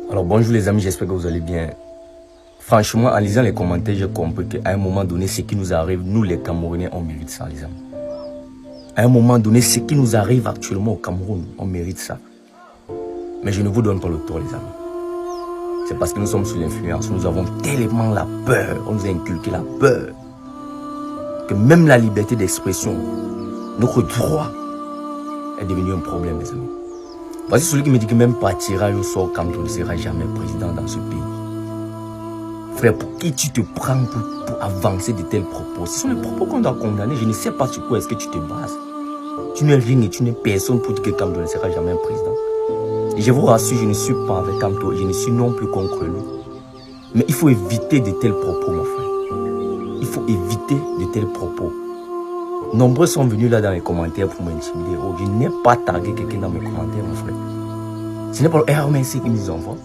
Alors bonjour les amis, j'espère que vous allez bien. Franchement, en lisant les commentaires, j'ai compris qu'à un moment donné, ce qui nous arrive, nous les Camerounais, on mérite ça les amis. À un moment donné, ce qui nous arrive actuellement au Cameroun, on mérite ça. Mais je ne vous donne pas le tort les amis. C'est parce que nous sommes sous l'influence, nous avons tellement la peur, on nous a inculqué la peur, que même la liberté d'expression, notre droit, est devenu un problème les amis. Voici celui qui me dit que même par tirage au sort, Kamto ne sera jamais président dans ce pays. Frère, pour qui tu te prends pour avancer de tels propos? Ce sont les propos qu'on doit condamner. Je ne sais pas sur quoi est-ce que tu te bases. Tu n'es rien et tu n'es personne pour dire que Kamto ne sera jamais un président. Et je vous rassure, je ne suis pas avec Kamto, je ne suis non plus contre lui. Mais il faut éviter de tels propos, mon frère. Il faut éviter de tels propos. Nombreux sont venus là dans les commentaires pour m'intimider. Oh, je n'ai pas tagué quelqu'un dans mes commentaires, mon frère. Ce n'est pas le RMC qui nous envoie.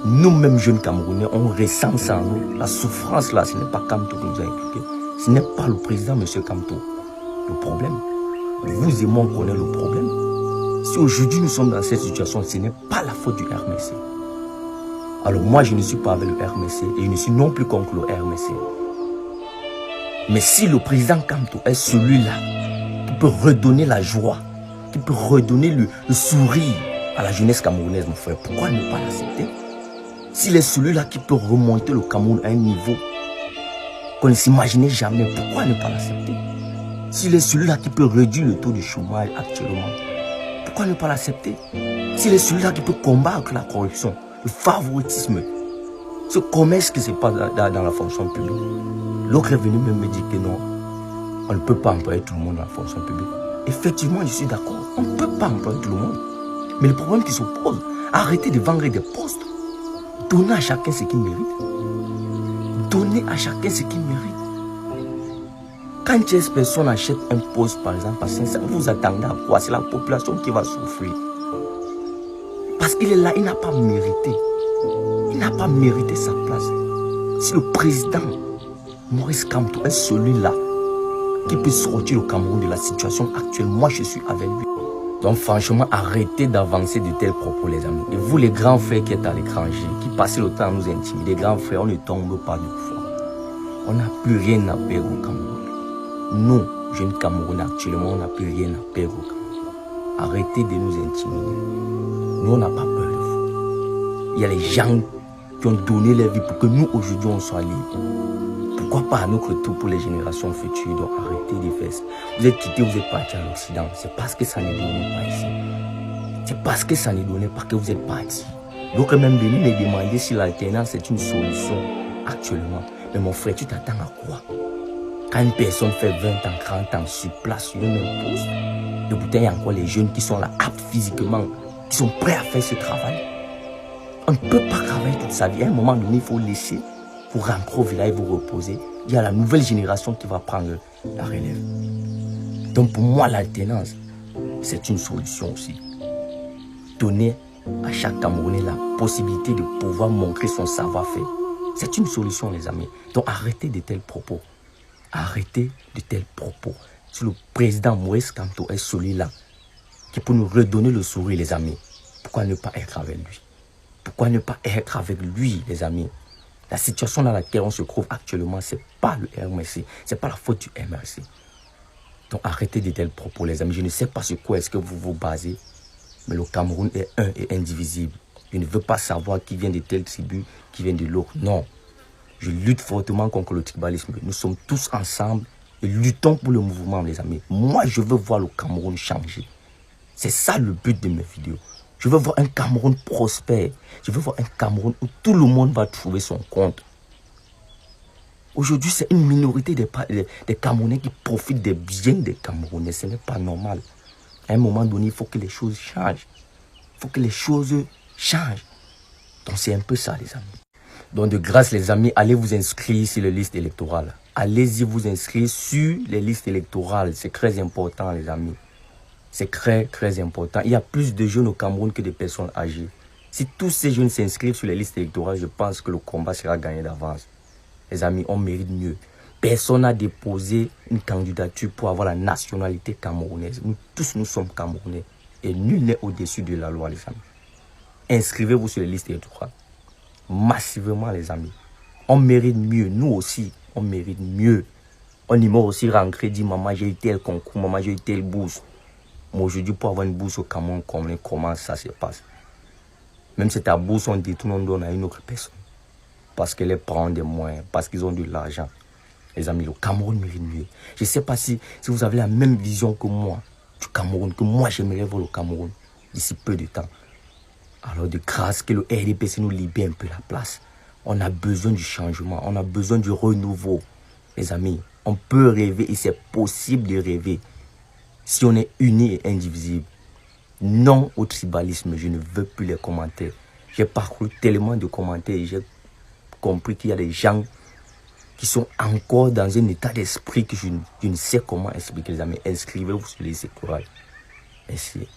Nous-mêmes, jeunes Camerounais, on ressent ça en nous. La souffrance là, ce n'est pas Kamto qui nous a impliqués. Ce n'est pas le président, M. Kamto. Le problème, vous et moi, on connaît le problème. Si aujourd'hui nous sommes dans cette situation, ce n'est pas la faute du RMC. Alors moi, je ne suis pas avec le RMC et je ne suis non plus contre le RMC. Mais si le président Kamto est celui-là qui peut redonner la joie, qui peut redonner le sourire à la jeunesse camerounaise, mon frère, pourquoi ne pas l'accepter? S'il est celui-là qui peut remonter le Cameroun à un niveau qu'on ne s'imaginait jamais, pourquoi ne pas l'accepter? S'il est celui-là qui peut réduire le taux de chômage actuellement, pourquoi ne pas l'accepter? S'il est celui-là qui peut combattre la corruption, le favoritisme, ce commerce qui se passe dans la fonction publique. L'autre est venu même me dire que non, on ne peut pas employer tout le monde dans la fonction publique. Effectivement, je suis d'accord, on ne peut pas employer tout le monde. Mais le problème qui se pose, arrêtez de vendre des postes. Donnez à chacun ce qu'il mérite. Donnez à chacun ce qu'il mérite. Quand 10 personnes achètent un poste, par exemple, à 500, vous attendez à quoi? C'est la population qui va souffrir. Parce qu'il est là, il n'a pas mérité. Il n'a pas mérité sa place. Si le président Maurice Kamto est celui-là qui peut sortir le Cameroun de la situation actuelle, moi je suis avec lui. Donc franchement, arrêtez d'avancer de tels propos les amis. Et vous les grands frères qui êtes à l'étranger, qui passez le temps à nous intimider, les grands frères, on ne tombe pas de foi. On n'a plus rien à perdre au Cameroun. Nous, jeunes Camerounais actuellement, on n'a plus rien à perdre au Cameroun. Arrêtez de nous intimider. Nous, on n'a pas peur de vous. Il y a les gens qui ont donné leur vie pour que nous, aujourd'hui, on soit libres. Pourquoi pas à notre tour pour les générations futures? Donc arrêtez de faire ça. Vous êtes quittés, vous êtes partis à l'Occident. C'est parce que ça ne donnait pas ici. C'est parce que ça ne donnait pas que vous êtes partis. Donc même venu me demander si l'alternance est une solution actuellement. Mais mon frère, tu t'attends à quoi? Quand une personne fait 20 ans, 30 ans sur place, sur le même poste, et pourtant il y a encore les jeunes qui sont là, aptes physiquement, qui sont prêts à faire ce travail. On ne peut pas travailler toute sa vie. À un moment donné, il faut laisser. Pour rentrer au village, vous reposer. Il y a la nouvelle génération qui va prendre la relève. Donc pour moi, l'alternance, c'est une solution aussi. Donner à chaque Camerounais la possibilité de pouvoir montrer son savoir-faire. C'est une solution, les amis. Donc arrêtez de tels propos. Arrêtez de tels propos. Si le président Maurice Kamto est celui-là qui peut nous redonner le sourire, les amis, pourquoi ne pas être avec lui? Pourquoi ne pas être avec lui, les amis? La situation dans laquelle on se trouve actuellement, ce n'est pas le RMC. Ce n'est pas la faute du MRC. Donc arrêtez de tels propos, les amis. Je ne sais pas sur quoi est-ce que vous vous basez. Mais le Cameroun est un et indivisible. Je ne veux pas savoir qui vient de telle tribu, qui vient de l'autre. Non. Je lutte fortement contre le tribalisme. Nous sommes tous ensemble et luttons pour le mouvement, les amis. Moi, je veux voir le Cameroun changer. C'est ça le but de mes vidéos. Je veux voir un Cameroun prospère. Je veux voir un Cameroun où tout le monde va trouver son compte. Aujourd'hui, c'est une minorité des Camerounais qui profitent des biens des Camerounais. Ce n'est pas normal. À un moment donné, il faut que les choses changent. Il faut que les choses changent. Donc c'est un peu ça, les amis. Donc de grâce, les amis, allez vous inscrire sur les listes électorales. Allez-y vous inscrire sur les listes électorales. C'est très important, les amis. C'est très, très important. Il y a plus de jeunes au Cameroun que de personnes âgées. Si tous ces jeunes s'inscrivent sur les listes électorales, je pense que le combat sera gagné d'avance. Les amis, on mérite mieux. Personne n'a déposé une candidature pour avoir la nationalité camerounaise. Nous tous, nous sommes Camerounais. Et nul n'est au-dessus de la loi, les amis. inscrivez-vous sur les listes électorales. Massivement, les amis. On mérite mieux. Nous aussi, on mérite mieux. On y m'a aussi rentré, dit maman, j'ai eu tel concours, maman, j'ai eu telle bourse. Moi, aujourd'hui, pour avoir une bourse au Cameroun, comment ça se passe? Même si ta bourse, on détourne, on donne à une autre personne. Parce qu'elle prend des moyens, parce qu'ils ont de l'argent. Les amis, le Cameroun mérite mieux. Je ne sais pas si vous avez la même vision que moi du Cameroun, que moi j'aimerais voir le Cameroun d'ici peu de temps. Alors de grâce que le RDPC nous libère un peu la place. On a besoin du changement, on a besoin du renouveau. Les amis, on peut rêver et c'est possible de rêver si on est unis et indivisibles. Non au tribalisme, je ne veux plus les commentaires. J'ai parcouru tellement de commentaires et j'ai compris qu'il y a des gens qui sont encore dans un état d'esprit que je ne sais comment expliquer, les amis. Inscrivez-vous sur les étoiles. Merci.